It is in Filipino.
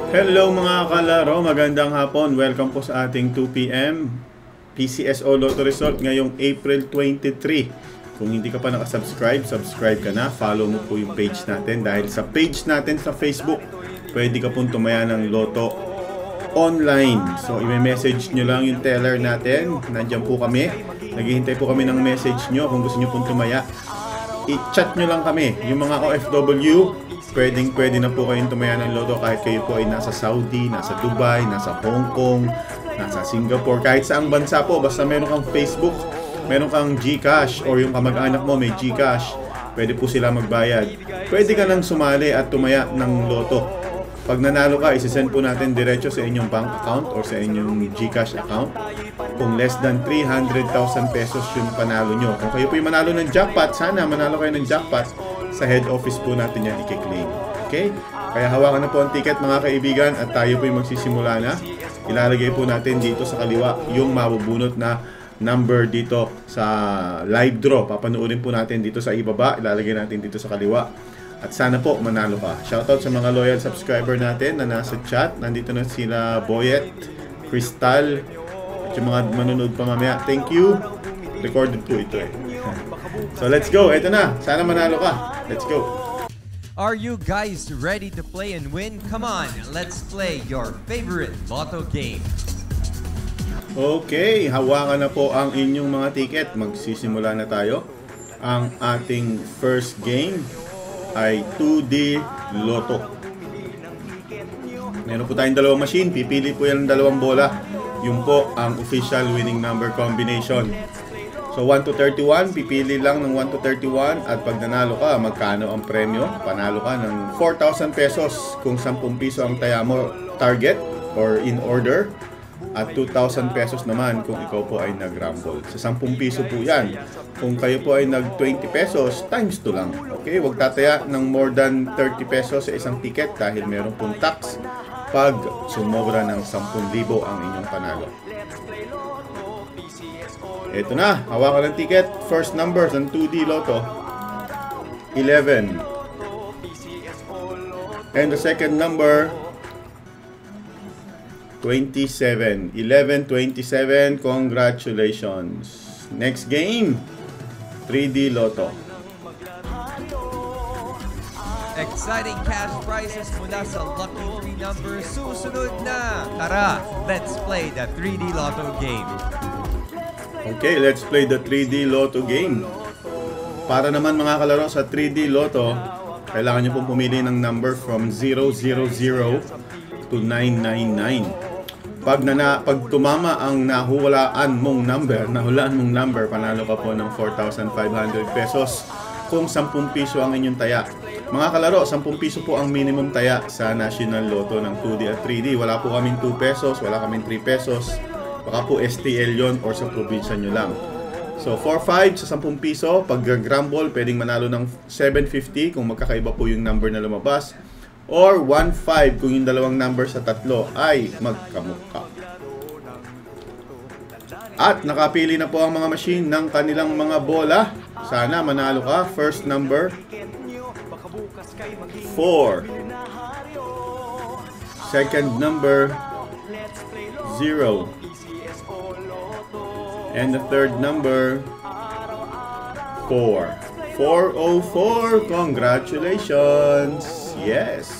Hello mga kalaro, magandang hapon. Welcome po sa ating 2 PM PCSO Lotto Result ngayong April 23. Kung hindi ka pa nakasubscribe, subscribe ka na. Follow mo po yung page natin dahil sa page natin sa Facebook, pwede ka pong tumaya ng Lotto online. So i-message nyo lang yung teller natin. Nandiyan po kami. Naghihintay po kami ng message nyo kung gusto nyo pong tumaya. I-chat nyo lang kami. Yung mga OFW, pwede na po kayong tumaya ng Lotto kahit kayo po ay nasa Saudi, nasa Dubai, nasa Hong Kong, nasa Singapore, kahit saang bansa po. Basta meron kang Facebook, meron kang GCash, or yung kamag-anak mo may GCash, pwede po sila magbayad. Pwede ka nang sumali at tumaya ng Lotto. Pag nanalo ka, isi-send po natin diretso sa inyong bank account or sa inyong GCash account. Kung less than 300,000 pesos yung panalo nyo. Kung kayo po yung manalo ng jackpot, sana manalo kayo ng jackpot, sa head office po natin yan i-claim. Okay? Kaya hawakan na po ang ticket mga kaibigan at tayo po yung magsisimula na. Ilalagay po natin dito sa kaliwa yung mabubunot na number dito sa live draw. Papanoorin po natin dito sa ibaba. Ilalagay natin dito sa kaliwa. At sana po manalo ka. Shoutout sa mga loyal subscriber natin na nasa chat. Nandito na sila Boyet, Crystal, at yung mga manonood pa mamaya. Thank you. Recorded po ito eh. So let's go. Ito na. Sana manalo ka. Let's go. Are you guys ready to play and win? Come on, let's play your favorite Lotto game. Okay, hawakan na po ang inyong mga ticket. Magsisimula na tayo. Ang ating first game ay 2D Lotto. Meron po tayong dalawang machine. Pipili po yan ng dalawang bola. Yun po ang official winning number combination. So 1 to 31, pipili lang ng 1 to 31 at pag nanalo ka, magkano ang premyo? Panalo ka ng 4,000 pesos kung 10 piso ang taya mo target or in order at 2,000 pesos naman kung ikaw po ay nag-rumble. Sa 10 piso po yan. Kung kayo po ay nag-20 pesos, times 2 lang. Okay, huwag tataya ng more than 30 pesos sa isang ticket dahil meron pong tax pag sumobra ng 10,000 ang inyong panalo. Ito na, hawakan ng ticket. First numbers ng 2D Lotto, 11. And the second number, 27. 11, 27. Congratulations. Next game, 3D Lotto. Exciting cash prizes mula sa Lucky 3 numbers. Susunod na! Tara, let's play the 3D Lotto game. Okay, let's play the 3D Lotto game. Para naman mga kalaro sa 3D Lotto, kailangan nyo pong pumili ng number from 000 to 999. Pag tumama ang nahulaan mong number, panalo ka po ng 4,500 pesos kung 10 piso ang inyong taya. Mga kalaro, 10 piso po ang minimum taya sa National Lotto ng 2D at 3D. Wala po kaming 2 pesos, wala kaming 3 pesos. Baka po STL yon or sa probinsya nyo lang. So 4-5 sa 10 piso. Pag grumble, pwedeng manalo ng 750 kung magkakaiba po yung number na lumabas. Or 1-5 kung yung dalawang number sa tatlo ay magkamukha. At nakapili na po ang mga machine ng kanilang mga bola. Sana manalo ka. First number, 4. Second number, 0. And the third number, 4. 404. Congratulations. Yes.